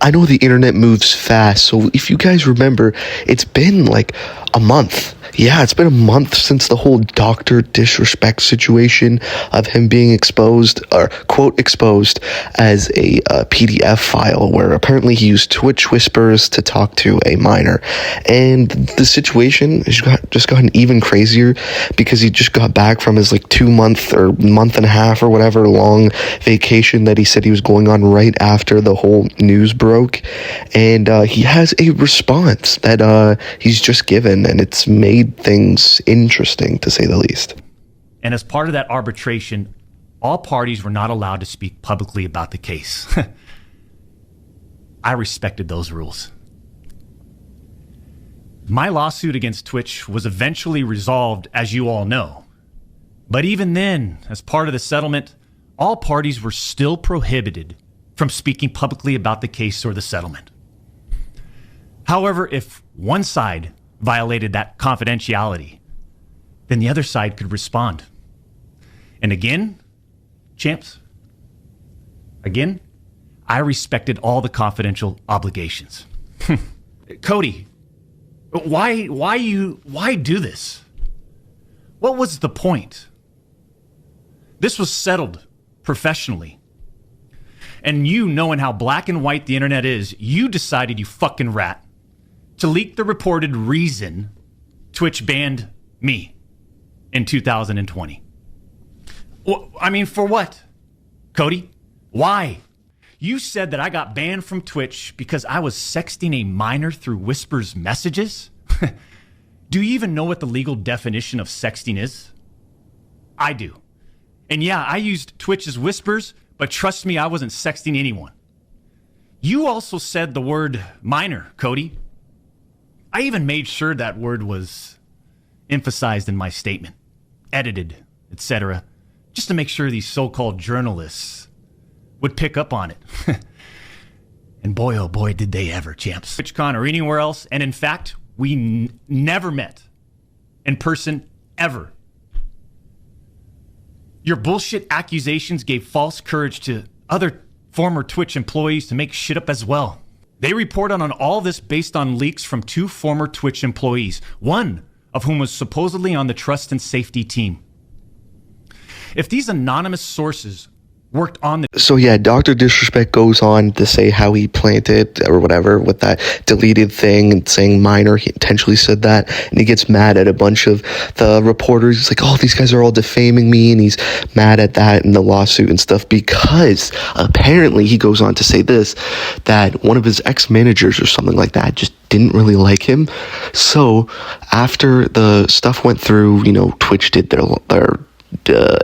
I know the internet moves fast, so if you guys remember, it's been like a month. Yeah, it's been a month since the whole Dr. Disrespect situation of him being exposed, or quote exposed, as a PDF file where apparently he used Twitch whispers to talk to a minor. And the situation has just gotten even crazier because he just got back from his like 2 month or month and a half or whatever long vacation that he said he was going on right after the whole news broke. And he has a response that he's just given, and it's made things interesting, to say the least. And as part of that arbitration, all parties were not allowed to speak publicly about the case. I respected those rules. My lawsuit against Twitch was eventually resolved, as you all know. But even then, as part of the settlement, all parties were still prohibited from speaking publicly about the case or the settlement. However, if one side violated that confidentiality, then the other side could respond. And again, champs, I respected all the confidential obligations. Cody, why do this? What was the point? This was settled professionally. And you, knowing how black and white the internet is, you decided, you fucking rat, to leak the reported reason Twitch banned me in 2020. I mean, for what? Cody, why? You said that I got banned from Twitch because I was sexting a minor through Whispers messages? Do you even know what the legal definition of sexting is? I do. And yeah, I used Twitch as Whispers, but trust me, I wasn't sexting anyone. You also said the word minor, Cody. I even made sure that word was emphasized in my statement, edited, etc., just to make sure these so-called journalists would pick up on it. And boy, oh boy, did they ever, champs. TwitchCon or anywhere else, and in fact, we never met in person, ever. Your bullshit accusations gave false courage to other former Twitch employees to make shit up as well. They reported on all this based on leaks from 2 former Twitch employees, one of whom was supposedly on the trust and safety team. If these anonymous sources worked on the... So yeah, Dr. Disrespect goes on to say how he planted or whatever with that deleted thing and saying minor. He intentionally said that, and he gets mad at a bunch of the reporters. He's like, oh, these guys are all defaming me, and he's mad at that and the lawsuit and stuff because apparently he goes on to say this, that one of his ex-managers or something like that just didn't really like him. So after the stuff went through, Twitch did their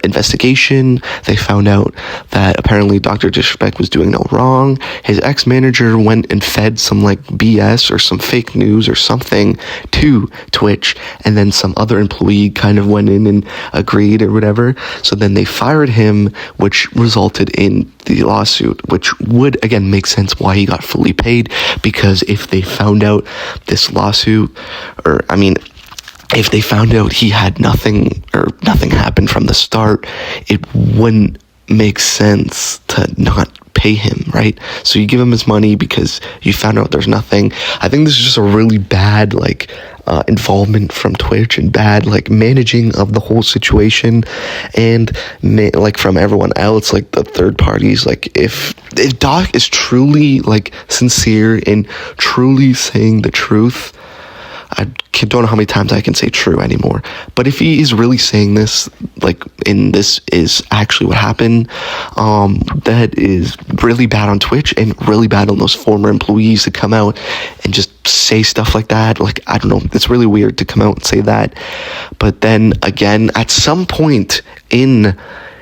investigation. They found out that apparently Dr. Disrespect was doing no wrong. His ex-manager went and fed some like BS or some fake news or something to Twitch, and then some other employee kind of went in and agreed or whatever. So then they fired him, which resulted in the lawsuit, which would again make sense why he got fully paid, because if they found out this lawsuit, if they found out he had nothing or nothing happened from the start, it wouldn't make sense to not pay him, right? So you give him his money because you found out there's nothing. I think this is just a really bad involvement from Twitch and bad managing of the whole situation, and from everyone else, the third parties. If Doc is truly sincere in truly saying the truth, I don't know how many times I can say true anymore. But if he is really saying this, and this is actually what happened, that is really bad on Twitch and really bad on those former employees to come out and just say stuff like that. I don't know. It's really weird to come out and say that. But then again, at some point in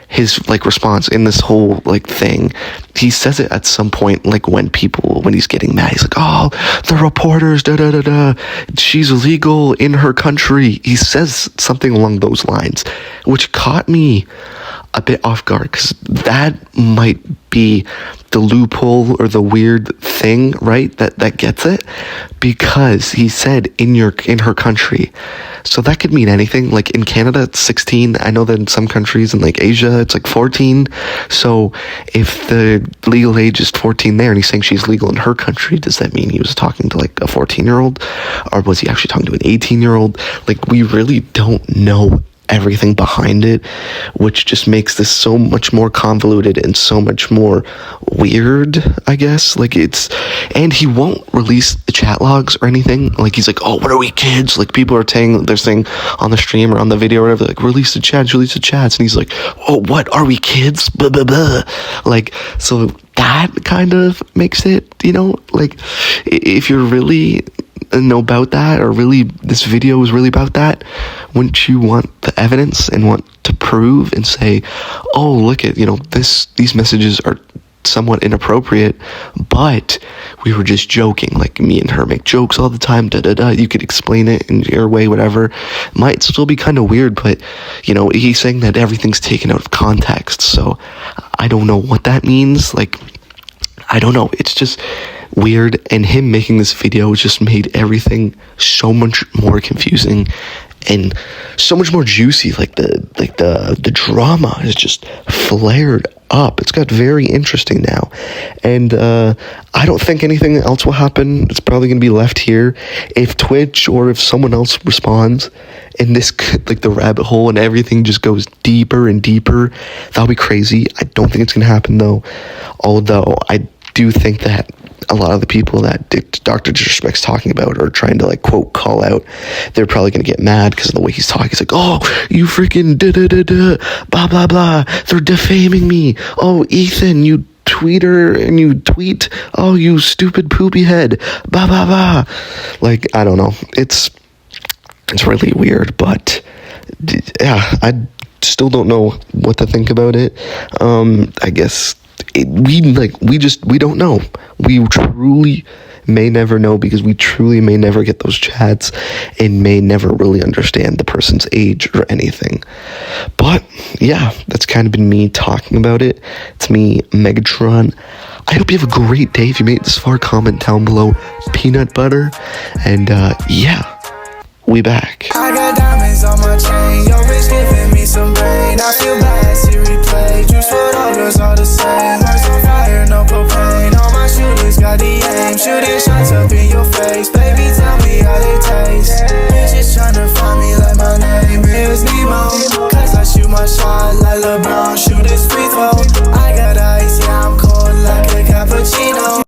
his response in this whole thing, he says it at some point, when he's getting mad, he's like, oh, the reporters, she's illegal in her country. He says something along those lines, which caught me a bit off guard, because that might be the loophole or the weird thing, right? That gets it, because he said in her country, so that could mean anything. Like in Canada, it's 16. I know that in some countries in like Asia, it's like 14. So if the legal age is 14 there, and he's saying she's legal in her country, does that mean he was talking to like a 14-year-old, or was he actually talking to an 18-year-old? Like, we really don't know everything behind it, which just makes this so much more convoluted and so much more weird, I guess. Like, and he won't release the chat logs or anything. Like, he's like, oh, what are we, kids? Like, people are they're saying on the stream or on the video or whatever, like, release the chats. And he's like, oh, what, are we kids? Blah, blah, blah. Like, so that kind of makes it, like, if you're really know about that, or really this video is really about that, wouldn't you want the evidence and want to prove and say, oh, look at, these messages are somewhat inappropriate, but we were just joking, like me and her make jokes all the time, you could explain it in your way, whatever. Might still be kind of weird, but he's saying that everything's taken out of context, so I don't know what that means. Like, I don't know, it's just weird, and him making this video just made everything so much more confusing and so much more juicy. Like the drama has just flared up. It's got very interesting now, and I don't think anything else will happen. It's probably going to be left here. If Twitch or if someone else responds and this, like, the rabbit hole and everything just goes deeper and deeper, that'll be crazy. I don't think it's going to happen though, although I do think that a lot of the people that Dr. Disrespect's talking about, or trying to, like, quote, call out, they're probably going to get mad because of the way he's talking. He's like, oh, you freaking blah, blah, blah. They're defaming me. Oh, Ethan, you tweeter and you tweet. Oh, you stupid poopy head. Blah, blah, blah. Like, I don't know. It's really weird, but yeah, I still don't know what to think about it. I guess we don't know. We truly may never know, because we truly may never get those chats and may never really understand the person's age or anything. But yeah, that's kind of been me talking about it. It's me, Megatron. I hope you have a great day. If you made it this far, comment down below peanut butter, and yeah, we back. I got diamonds on my chain.